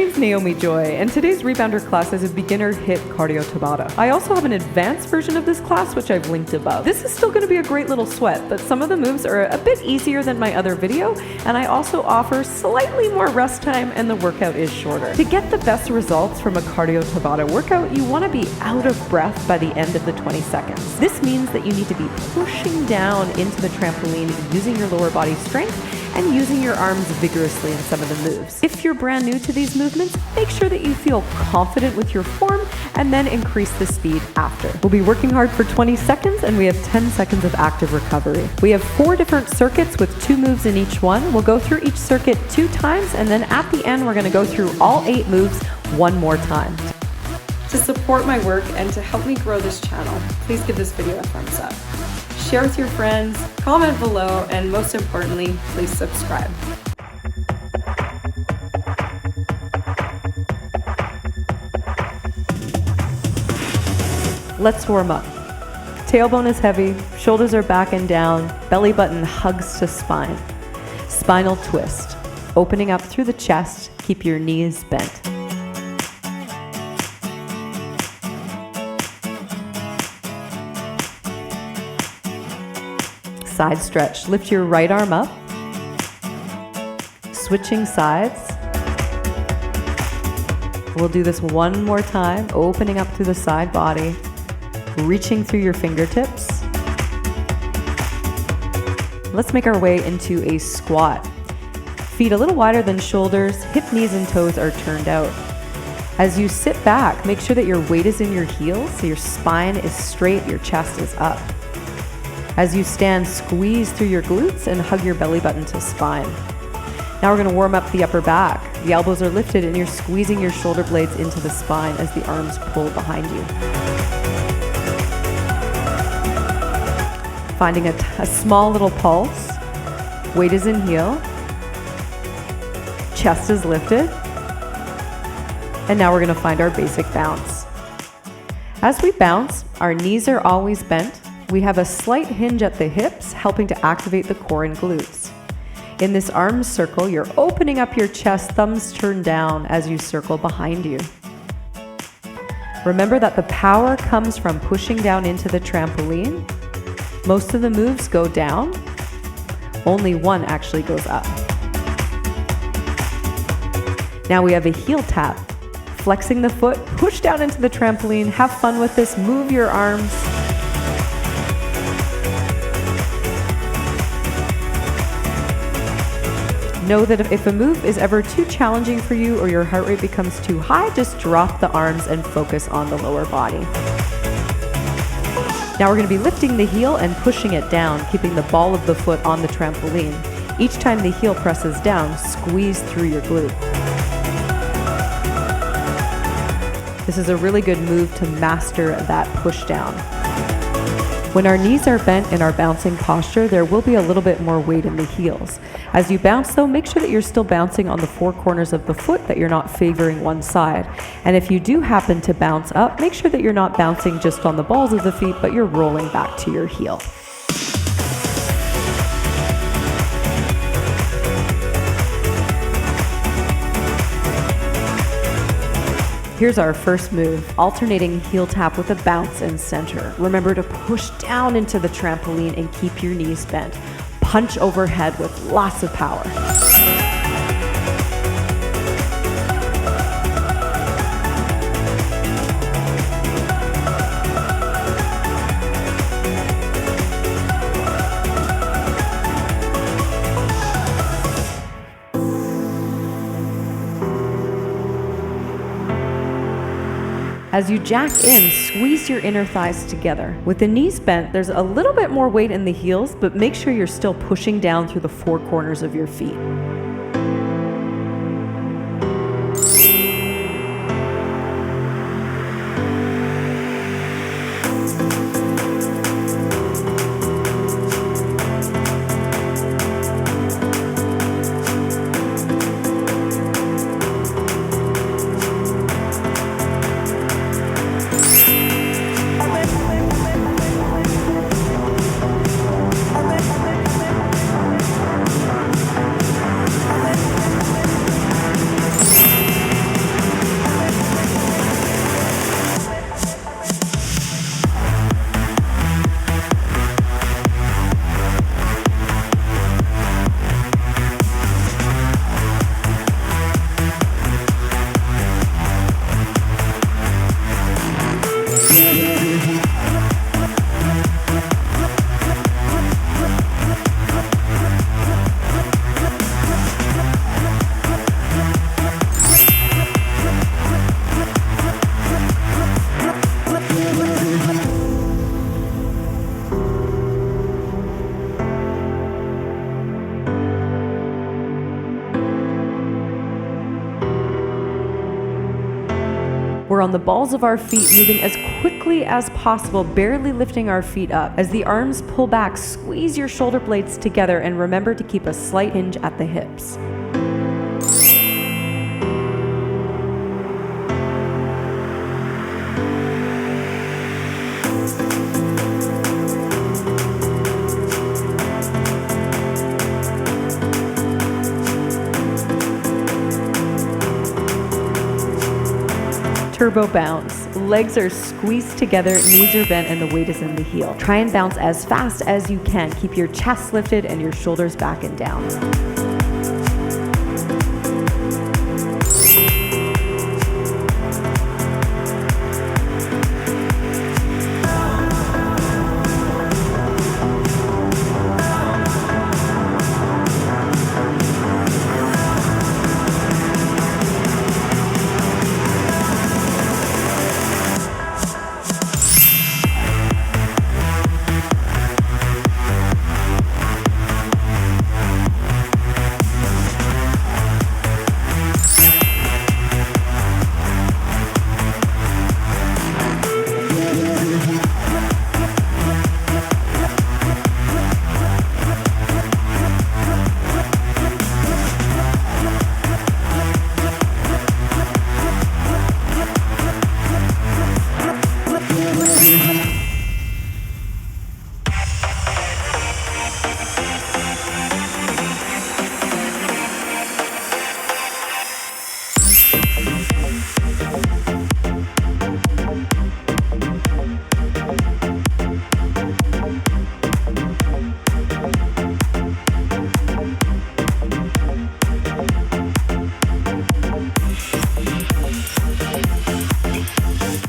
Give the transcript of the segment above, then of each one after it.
My name is Naomi Joy, and today's Rebounder class is a beginner HIIT cardio Tabata. I also have an advanced version of this class, which I've linked above. This is still going to be a great little sweat, but some of the moves are a bit easier than my other video, and I also offer slightly more rest time, and the workout is shorter. To get the best results from a cardio Tabata workout, you want to be out of breath by the end of the 20 seconds. This means that you need to be pushing down into the trampoline using your lower body strength and using your arms vigorously in some of the moves. If you're brand new to these movements, make sure that you feel confident with your form and then increase the speed after. We'll be working hard for 20 seconds and we have 10 seconds of active recovery. We have 4 different circuits with 2 moves in each one. We'll go through each circuit 2 times and then at the end we're going to go through all 8 moves one more time. To support my work and to help me grow this channel, please give this video a thumbs up. Share with your friends, comment below, and most importantly, please subscribe. Let's warm up. Tailbone is heavy, shoulders are back and down, belly button hugs to spine. Spinal twist. Opening up through the chest, keep your knees bent. Side stretch. Lift your right arm up. Switching sides. We'll do this one more time, opening up through the side body, reaching through your fingertips. Let's make our way into a squat. Feet a little wider than shoulders, hip, knees, and toes are turned out. As you sit back, make sure that your weight is in your heels, so your spine is straight, your chest is up. As you stand, squeeze through your glutes and hug your belly button to spine. Now we're going to warm up the upper back. The elbows are lifted and you're squeezing your shoulder blades into the spine as the arms pull behind you. Finding a small little pulse. Weight is in heel. Chest is lifted. And now we're going to find our basic bounce. As we bounce, our knees are always bent. We have a slight hinge at the hips, helping to activate the core and glutes. In this arm circle, you're opening up your chest, thumbs turned down as you circle behind you. Remember that the power comes from pushing down into the trampoline. Most of the moves go down. Only one actually goes up. Now we have a heel tap. Flexing the foot, push down into the trampoline. Have fun with this. Move your arms. Know that if a move is ever too challenging for you or your heart rate becomes too high, just drop the arms and focus on the lower body. Now we're going to be lifting the heel and pushing it down, keeping the ball of the foot on the trampoline. Each time the heel presses down, squeeze through your glute. This is a really good move to master that push down. When our knees are bent in our bouncing posture, there will be a little bit more weight in the heels. As you bounce though, make sure that you're still bouncing on the 4 corners of the foot, that you're not favoring one side. And if you do happen to bounce up, make sure that you're not bouncing just on the balls of the feet, but you're rolling back to your heel. Here's our first move, alternating heel tap with a bounce and center. Remember to push down into the trampoline and keep your knees bent. Punch overhead with lots of power. As you jack in, squeeze your inner thighs together. With the knees bent, there's a little bit more weight in the heels, but make sure you're still pushing down through the 4 corners of your feet. We're on the balls of our feet, moving as quickly as possible, barely lifting our feet up. As the arms pull back, squeeze your shoulder blades together and remember to keep a slight hinge at the hips. Turbo bounce. Legs are squeezed together, knees are bent, and the weight is in the heel. Try and bounce as fast as you can. Keep your chest lifted and your shoulders back and down.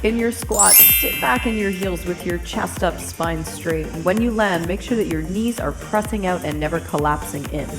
In your squat, sit back in your heels with your chest up, spine straight. And when you land, make sure that your knees are pressing out and never collapsing in.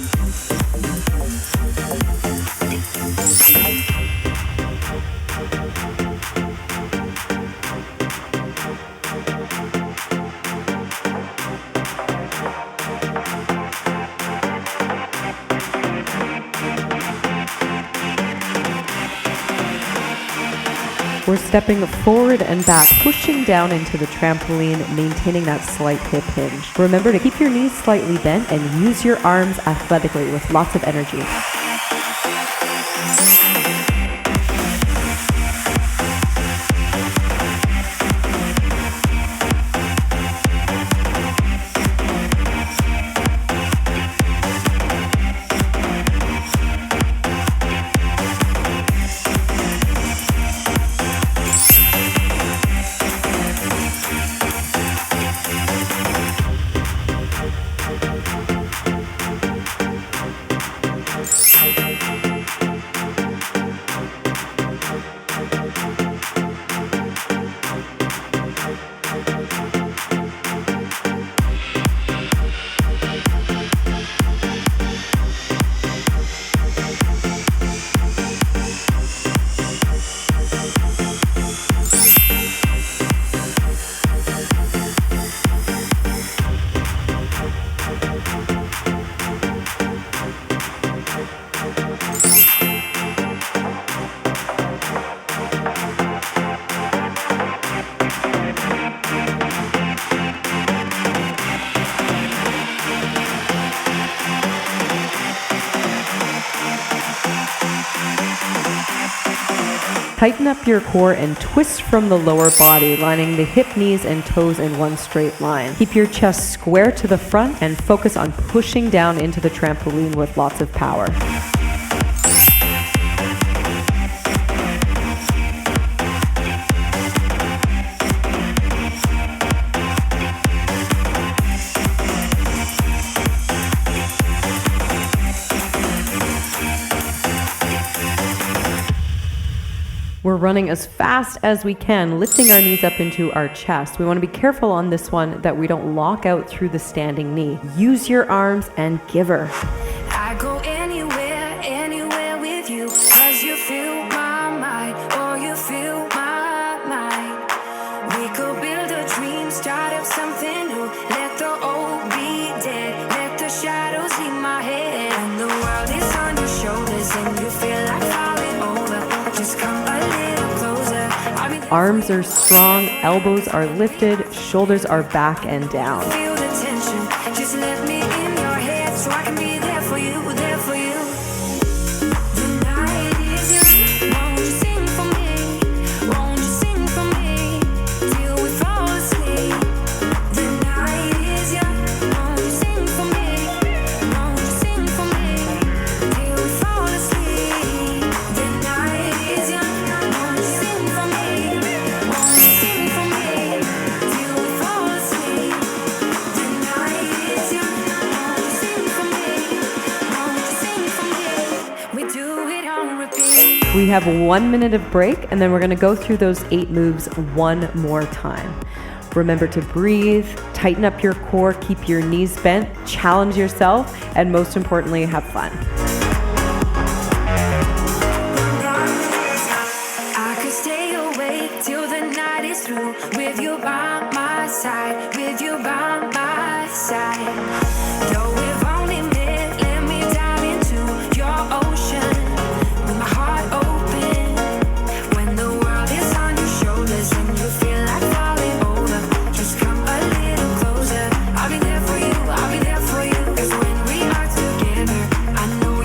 We're stepping forward and back, pushing down into the trampoline, maintaining that slight hip hinge. Remember to keep your knees slightly bent and use your arms athletically with lots of energy. Tighten up your core and twist from the lower body, lining the hip, knees, and toes in one straight line. Keep your chest square to the front and focus on pushing down into the trampoline with lots of power. We're running as fast as we can, lifting our knees up into our chest. We want to be careful on this one that we don't lock out through the standing knee. Use your arms and give her. I go anywhere with you, 'cause you fill my mind, or you fill my mind. We could build a dream, start up something new. Let the old be dead, let the shadows leave my head. And the world is on your shoulders and you feel like falling over. Just come a little closer, Arms are strong, elbows are lifted, shoulders are back and down. Feel the tension. Just let me in your head so I can be there for you, there for you. The night is young. Won't you sing for me? Won't you sing for me till we fall asleep? The night is young. Won't you sing for me? Won't you sing for me till we fall asleep? The night is young. Won't you sing for me? Won't you sing for me till we fall asleep? The night is young. Won't you sing for me? Won't you sing for me? We do it on repeat. We have 1 minute of break, and then we're gonna go through those 8 moves one more time. Remember to breathe, tighten up your core, keep your knees bent, challenge yourself, and most importantly, have fun. I could stay awake till the night is through with you by my side, with you by my side. Though we've only met, let me dive into your ocean with my heart open. When the world is on your shoulders and you feel like falling over, just come a little closer. I'll be there for you, I'll be there for you. 'Cause when we are together, I know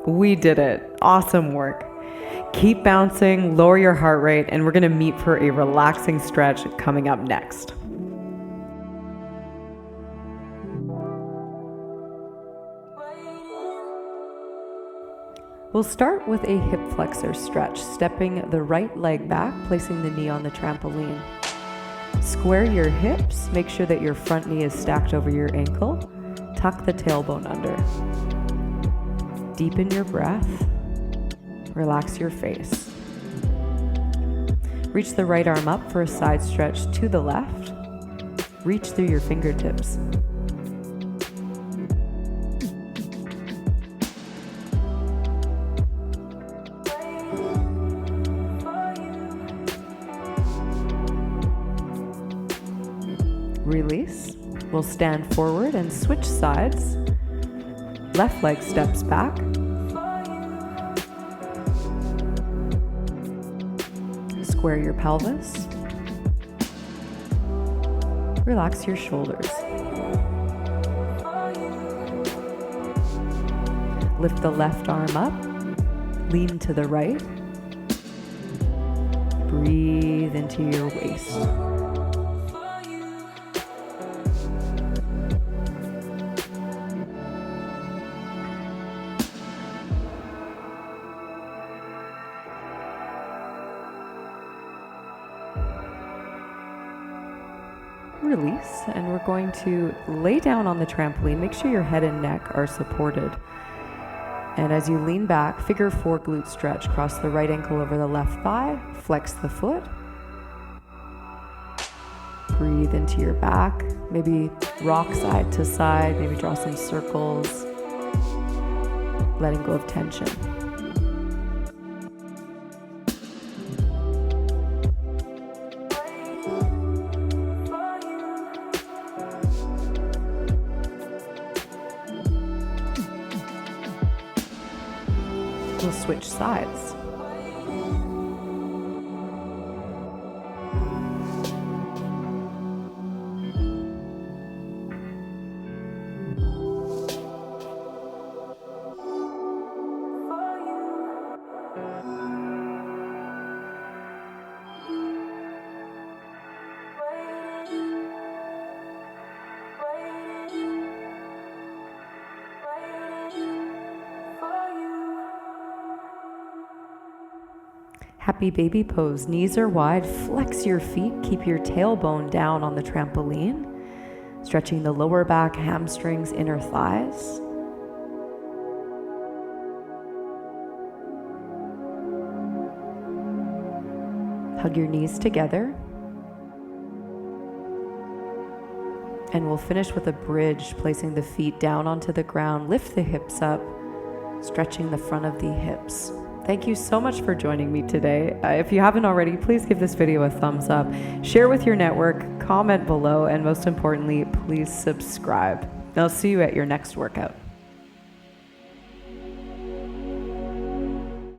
We did it. Awesome work. Keep bouncing, lower your heart rate, and we're gonna meet for a relaxing stretch coming up next. We'll start with a hip flexor stretch, stepping the right leg back, placing the knee on the trampoline. Square your hips, make sure that your front knee is stacked over your ankle. Tuck the tailbone under. Deepen your breath. Relax your face. Reach the right arm up for a side stretch to the left. Reach through your fingertips. Release. We'll stand forward and switch sides. Left leg steps back. Square your pelvis. Relax your shoulders. Lift the left arm up. Lean to the right. Breathe into your waist. Release, and we're going to lay down on the trampoline. Make sure your head and neck are supported. And as you lean back, figure 4 glute stretch. Cross the right ankle over the left thigh, flex the foot. Breathe into your back. Maybe rock side to side, maybe draw some circles. Letting go of tension. We'll switch sides. Happy baby pose. Knees are wide. Flex your feet. Keep your tailbone down on the trampoline. Stretching the lower back, hamstrings, inner thighs. Hug your knees together. And we'll finish with a bridge, placing the feet down onto the ground. Lift the hips up, stretching the front of the hips. Thank you so much for joining me today. If you haven't already, please give this video a thumbs up, share with your network, comment below, and most importantly, please subscribe. I'll see you at your next workout.